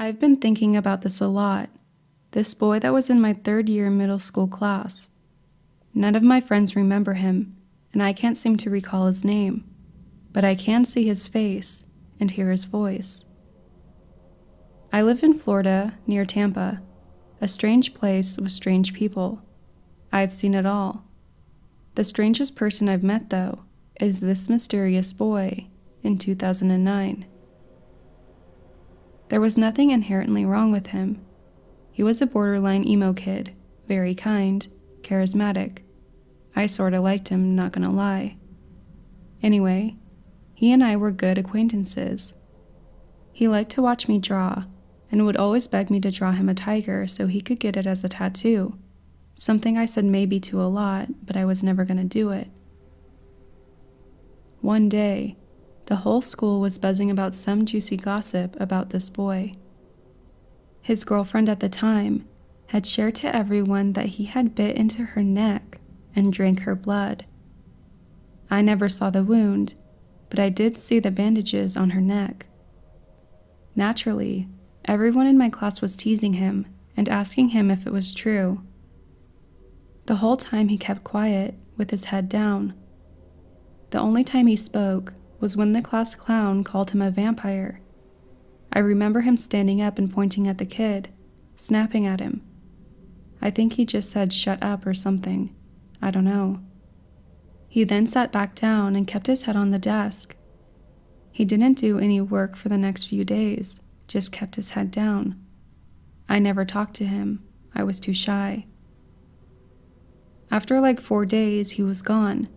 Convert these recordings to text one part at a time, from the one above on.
I've been thinking about this a lot. This boy that was in my 3rd year middle school class. None of my friends remember him, and I can't seem to recall his name, but I can see his face and hear his voice. I live in Florida, near Tampa, a strange place with strange people. I've seen it all. The strangest person I've met, though, is this mysterious boy in 2009. There was nothing inherently wrong with him. He was a borderline emo kid, very kind, charismatic. I sorta liked him, not gonna lie. Anyway, he and I were good acquaintances. He liked to watch me draw, and would always beg me to draw him a tiger so he could get it as a tattoo, something I said maybe to a lot, but I was never gonna do it. One day, the whole school was buzzing about some juicy gossip about this boy. His girlfriend at the time had shared to everyone that he had bit into her neck and drank her blood. I never saw the wound, but I did see the bandages on her neck. Naturally, everyone in my class was teasing him and asking him if it was true. The whole time he kept quiet with his head down. The only time he spoke was when the class clown called him a vampire. I remember him standing up and pointing at the kid, snapping at him. I think he just said shut up or something. I don't know. He then sat back down and kept his head on the desk. He didn't do any work for the next few days, just kept his head down. I never talked to him. I was too shy. After like 4 days, he was gone.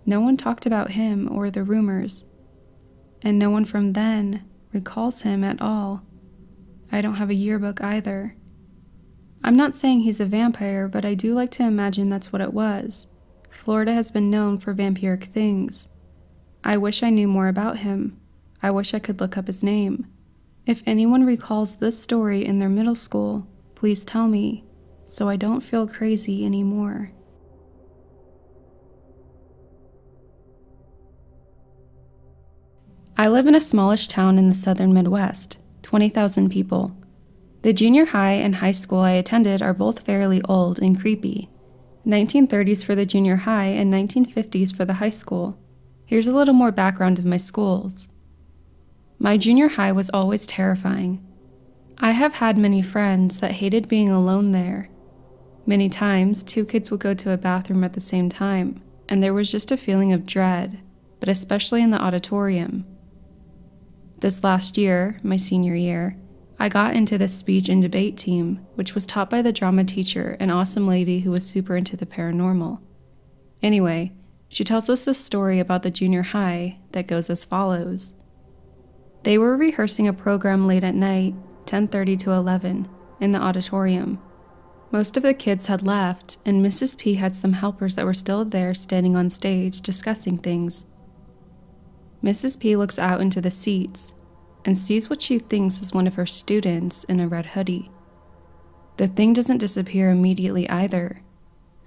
No one talked about him or the rumors, and no one from then recalls him at all. I don't have a yearbook either. I'm not saying he's a vampire, but I do like to imagine that's what it was. Florida has been known for vampiric things. I wish I knew more about him. I wish I could look up his name. If anyone recalls this story in their middle school, please tell me, so I don't feel crazy anymore. I live in a smallish town in the southern Midwest, 20,000 people. The junior high and high school I attended are both fairly old and creepy. 1930s for the junior high and 1950s for the high school. Here's a little more background of my schools. My junior high was always terrifying. I have had many friends that hated being alone there. Many times, 2 kids would go to a bathroom at the same time, and there was just a feeling of dread, but especially in the auditorium. This last year, my senior year, I got into the speech and debate team, which was taught by the drama teacher, an awesome lady who was super into the paranormal. Anyway, she tells us this story about the junior high that goes as follows. They were rehearsing a program late at night, 10:30 to 11, in the auditorium. Most of the kids had left, and Mrs. P had some helpers that were still there standing on stage discussing things. Mrs. P looks out into the seats and sees what she thinks is one of her students in a red hoodie. The thing doesn't disappear immediately either.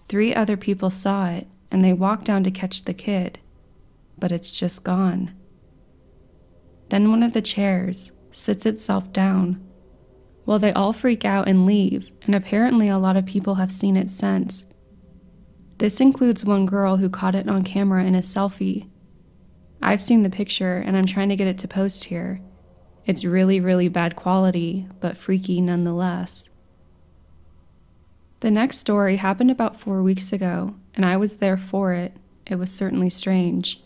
3 other people saw it, and they walk down to catch the kid, but it's just gone. Then one of the chairs sits itself down. Well, they all freak out and leave, and apparently a lot of people have seen it since. This includes one girl who caught it on camera in a selfie. I've seen the picture, and I'm trying to get it to post here. It's really, really bad quality, but freaky nonetheless. The next story happened about 4 weeks ago, and I was there for it. It was certainly strange.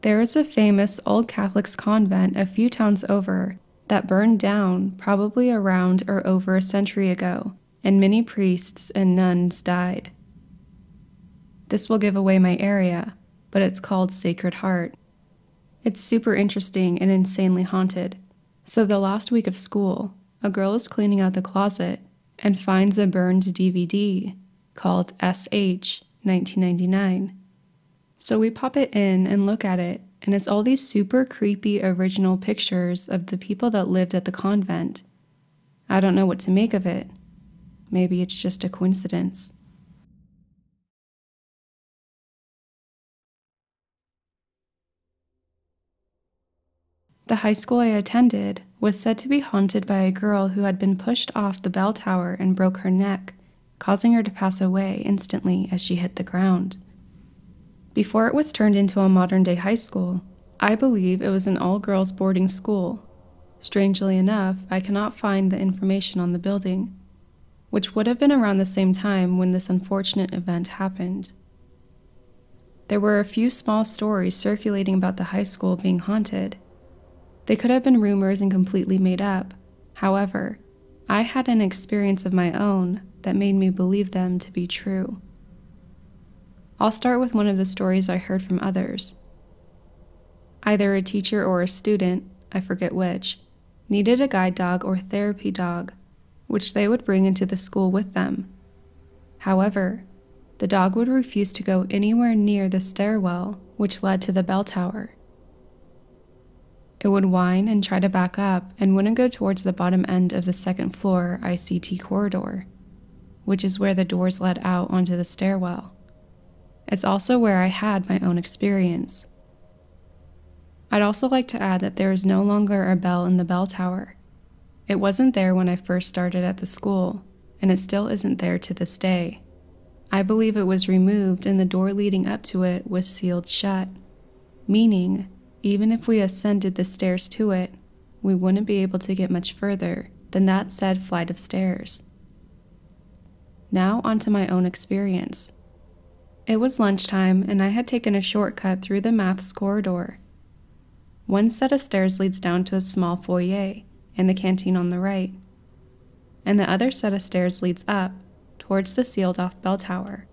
There is a famous old Catholic convent a few towns over that burned down probably around or over a century ago, and many priests and nuns died. This will give away my area, but it's called Sacred Heart. It's super interesting and insanely haunted. So the last week of school, a girl is cleaning out the closet and finds a burned DVD called SH 1999. So we pop it in and look at it, and it's all these super creepy original pictures of the people that lived at the convent. I don't know what to make of it. Maybe it's just a coincidence. The high school I attended was said to be haunted by a girl who had been pushed off the bell tower and broke her neck, causing her to pass away instantly as she hit the ground. Before it was turned into a modern-day high school, I believe it was an all-girls boarding school. Strangely enough, I cannot find the information on the building, which would have been around the same time when this unfortunate event happened. There were a few small stories circulating about the high school being haunted. They could have been rumors and completely made up. However, I had an experience of my own that made me believe them to be true. I'll start with one of the stories I heard from others. Either a teacher or a student, I forget which, needed a guide dog or therapy dog, which they would bring into the school with them. However, the dog would refuse to go anywhere near the stairwell which led to the bell tower. It would whine and try to back up and wouldn't go towards the bottom end of the second floor ICT corridor, which is where the doors led out onto the stairwell. It's also where I had my own experience. I'd also like to add that there is no longer a bell in the bell tower. It wasn't there when I first started at the school, and it still isn't there to this day. I believe it was removed and the door leading up to it was sealed shut, meaning even if we ascended the stairs to it, we wouldn't be able to get much further than that said flight of stairs. Now onto my own experience. It was lunchtime and I had taken a shortcut through the maths corridor. One set of stairs leads down to a small foyer and the canteen on the right, and the other set of stairs leads up towards the sealed-off bell tower.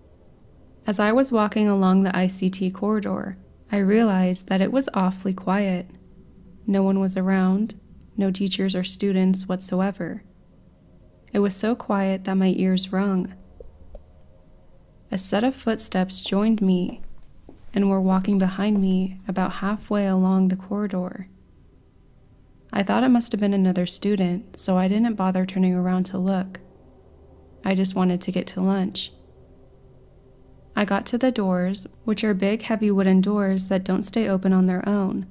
As I was walking along the ICT corridor, I realized that it was awfully quiet. No one was around, no teachers or students whatsoever. It was so quiet that my ears rung. A set of footsteps joined me and were walking behind me about halfway along the corridor. I thought it must have been another student, so I didn't bother turning around to look. I just wanted to get to lunch. I got to the doors, which are big, heavy wooden doors that don't stay open on their own.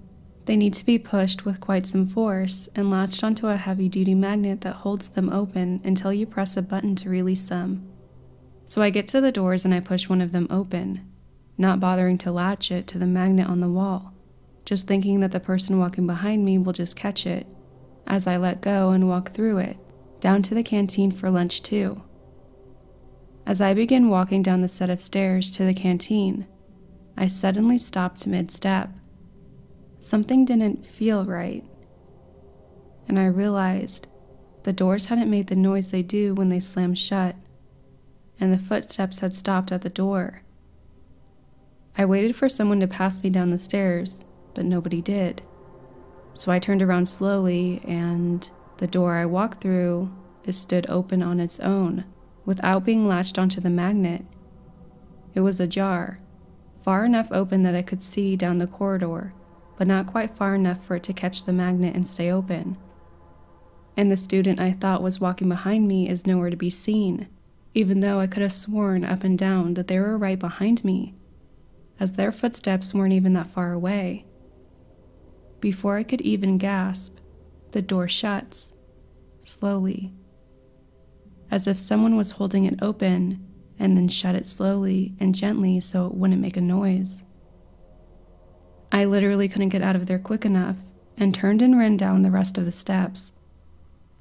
They need to be pushed with quite some force and latched onto a heavy-duty magnet that holds them open until you press a button to release them. So I get to the doors and I push one of them open, not bothering to latch it to the magnet on the wall, just thinking that the person walking behind me will just catch it, as I let go and walk through it, down to the canteen for lunch too. As I begin walking down the set of stairs to the canteen, I suddenly stopped mid-step. Something didn't feel right, and I realized the doors hadn't made the noise they do when they slam shut, and the footsteps had stopped at the door. I waited for someone to pass me down the stairs, but nobody did. So I turned around slowly, and the door I walked through stood open on its own, without being latched onto the magnet. It was ajar, far enough open that I could see down the corridor, but not quite far enough for it to catch the magnet and stay open. And the student I thought was walking behind me is nowhere to be seen, even though I could have sworn up and down that they were right behind me, as their footsteps weren't even that far away. Before I could even gasp, the door shuts, slowly, as if someone was holding it open and then shut it slowly and gently so it wouldn't make a noise. I literally couldn't get out of there quick enough and turned and ran down the rest of the steps.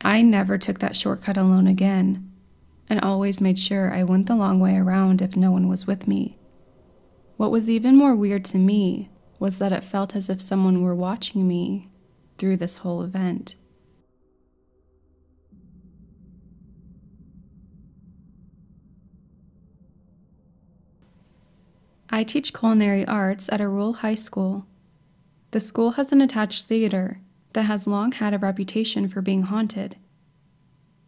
I never took that shortcut alone again, and always made sure I went the long way around if no one was with me. What was even more weird to me was that it felt as if someone were watching me through this whole event. I teach culinary arts at a rural high school. The school has an attached theater that has long had a reputation for being haunted.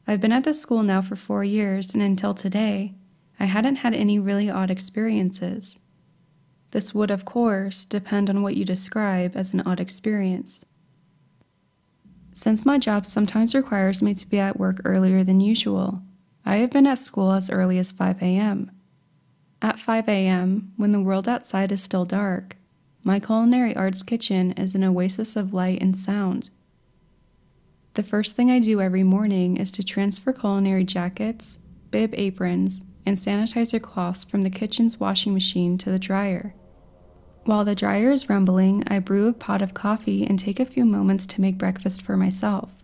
I've been at this school now for 4 years, and until today, I hadn't had any really odd experiences. This would, of course, depend on what you describe as an odd experience. Since my job sometimes requires me to be at work earlier than usual, I have been at school as early as 5 a.m. At 5 a.m., when the world outside is still dark, my culinary arts kitchen is an oasis of light and sound. The first thing I do every morning is to transfer culinary jackets, bib aprons, and sanitizer cloths from the kitchen's washing machine to the dryer. While the dryer is rumbling, I brew a pot of coffee and take a few moments to make breakfast for myself.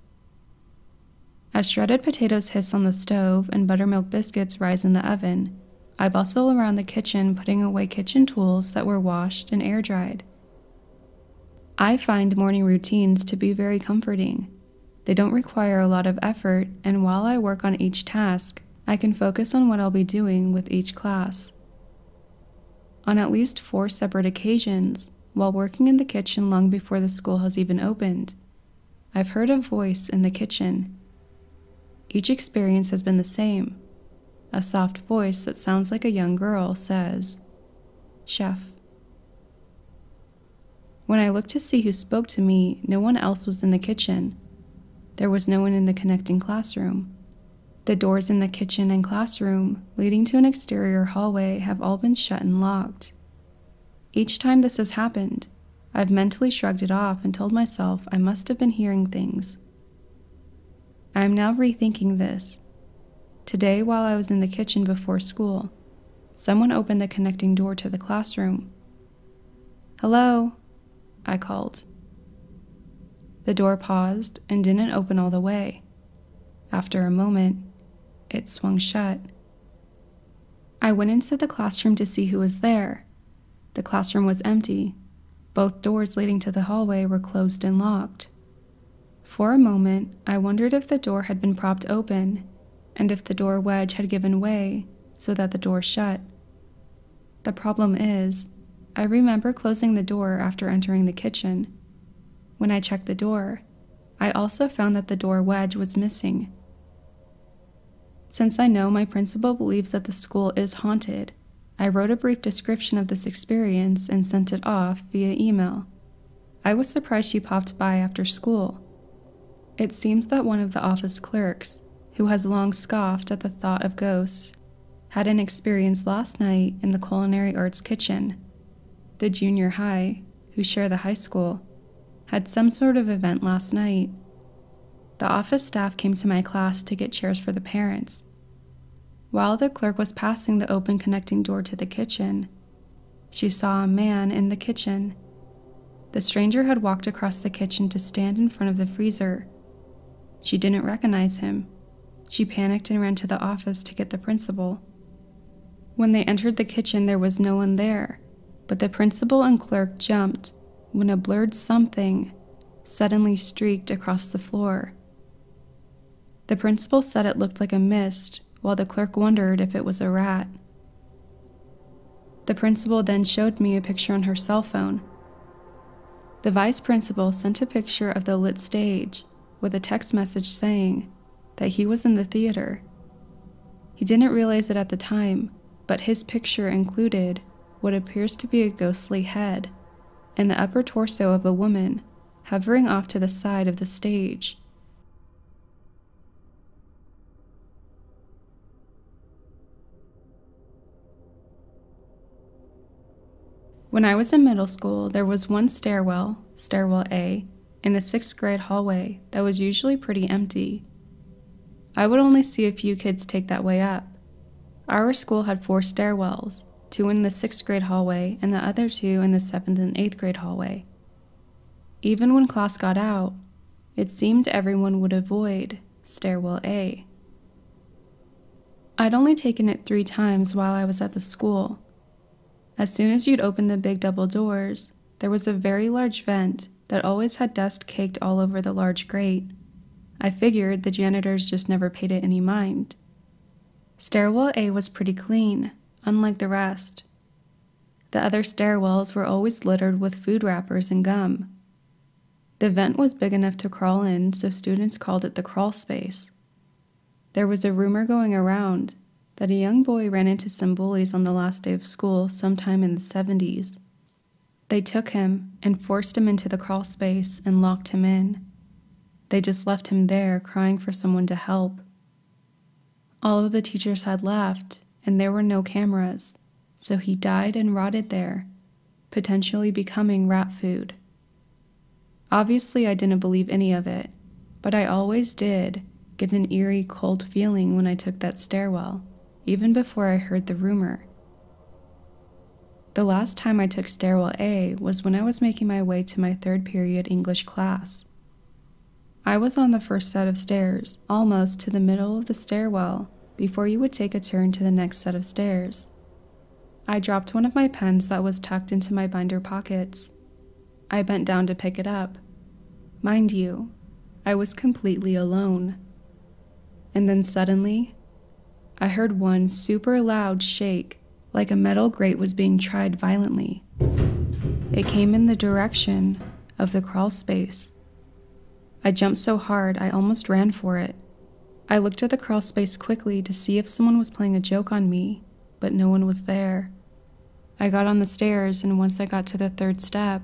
As shredded potatoes hiss on the stove and buttermilk biscuits rise in the oven, I bustle around the kitchen putting away kitchen tools that were washed and air-dried. I find morning routines to be very comforting. They don't require a lot of effort, and while I work on each task, I can focus on what I'll be doing with each class. On at least 4 separate occasions, while working in the kitchen long before the school has even opened, I've heard a voice in the kitchen. Each experience has been the same. A soft voice that sounds like a young girl says, "Chef." When I looked to see who spoke to me, no one else was in the kitchen. There was no one in the connecting classroom. The doors in the kitchen and classroom, leading to an exterior hallway, have all been shut and locked. Each time this has happened, I've mentally shrugged it off and told myself I must have been hearing things. I am now rethinking this. Today, while I was in the kitchen before school, someone opened the connecting door to the classroom. "Hello," I called. The door paused and didn't open all the way. After a moment, it swung shut. I went into the classroom to see who was there. The classroom was empty. Both doors leading to the hallway were closed and locked. For a moment, I wondered if the door had been propped open, and if the door wedge had given way so that the door shut. The problem is, I remember closing the door after entering the kitchen. When I checked the door, I also found that the door wedge was missing. Since I know my principal believes that the school is haunted, I wrote a brief description of this experience and sent it off via email. I was surprised she popped by after school. It seems that one of the office clerks, who has long scoffed at the thought of ghosts, had an experience last night in the culinary arts kitchen. The junior high, who share the high school, had some sort of event last night. The office staff came to my class to get chairs for the parents. While the clerk was passing the open connecting door to the kitchen, she saw a man in the kitchen. The stranger had walked across the kitchen to stand in front of the freezer. She didn't recognize him. She panicked and ran to the office to get the principal. When they entered the kitchen, there was no one there, but the principal and clerk jumped when a blurred something suddenly streaked across the floor. The principal said it looked like a mist, while the clerk wondered if it was a rat. The principal then showed me a picture on her cell phone. The vice principal sent a picture of the lit stage with a text message saying that he was in the theater. He didn't realize it at the time, but his picture included what appears to be a ghostly head and the upper torso of a woman hovering off to the side of the stage. When I was in middle school, there was one stairwell, Stairwell A, in the 6th grade hallway that was usually pretty empty. I would only see a few kids take that way up. Our school had 4 stairwells, 2 in the 6th grade hallway and the other 2 in the 7th and 8th grade hallway. Even when class got out, it seemed everyone would avoid Stairwell A. I'd only taken it 3 times while I was at the school. As soon as you'd open the big double doors, there was a very large vent that always had dust caked all over the large grate. I figured the janitors just never paid it any mind. Stairwell A was pretty clean, unlike the rest. The other stairwells were always littered with food wrappers and gum. The vent was big enough to crawl in, so students called it the crawl space. There was a rumor going around that a young boy ran into some bullies on the last day of school sometime in the 70s. They took him and forced him into the crawl space and locked him in. They just left him there crying for someone to help. All of the teachers had left, and there were no cameras, so he died and rotted there. potentially becoming rat food. Obviously, I didn't believe any of it, but I always did get an eerie, cold feeling when I took that stairwell, even before I heard the rumor. The last time I took stairwell A was when I was making my way to my third period English class. I was on the first set of stairs, almost to the middle of the stairwell, before you would take a turn to the next set of stairs. I dropped one of my pens that was tucked into my binder pockets. I bent down to pick it up. Mind you, I was completely alone. And then suddenly, I heard one super loud shake, like a metal grate was being tried violently. It came in the direction of the crawl space. I jumped so hard I almost ran for it. I looked at the crawl space quickly to see if someone was playing a joke on me, but no one was there. I got on the stairs, and once I got to the third step,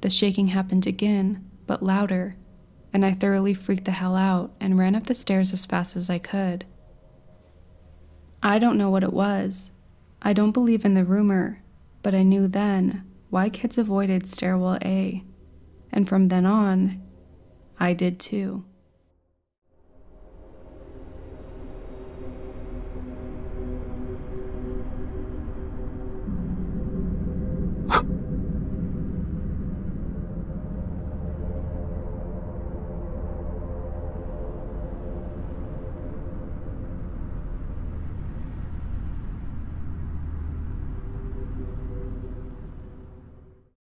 the shaking happened again, but louder, and I thoroughly freaked the hell out and ran up the stairs as fast as I could. I don't know what it was. I don't believe in the rumor, but I knew then why kids avoided stairwell A, and from then on, I did too.